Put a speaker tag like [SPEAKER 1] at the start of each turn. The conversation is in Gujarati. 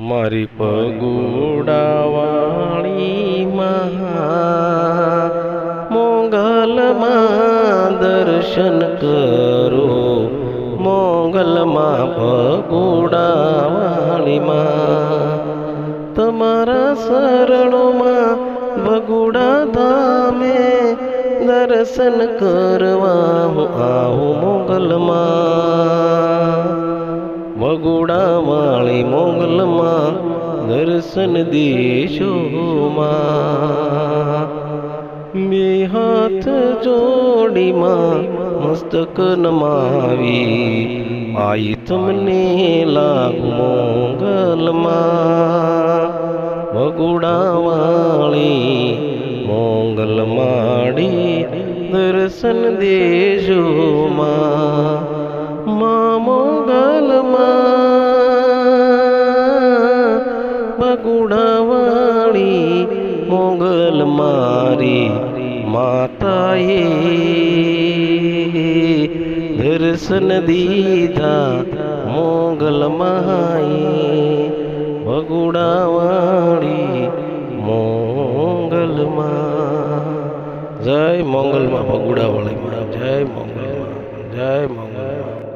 [SPEAKER 1] મારી પગુડાવાળી મોગલમાં દર્શન કરો, મોગલમાં પગુડાવાળી તમારા શરણોમાં ભગુડા ધામે દર્શન કરવા હું આવું મોગલમાં, ભગુડાવાળી મોગલમાં દર્શન દેશો માં। બે હાથ જોડીમાં મસ્તક નમાવી આઈ તમને લાગુ મોગલમાં, ભગુડાવાળી મોગલમાડી દર્શન દેજો માં। મોગલમાં ભગુડાવાળી મોગલ મારી માતાએ દર્શન દીધા મોગલ માએ, ભગુડાવાળી મોગલમાં। જય મોગલમાં ભગુડાવાળી, જય મોગલમાં, જય મોગલમાં।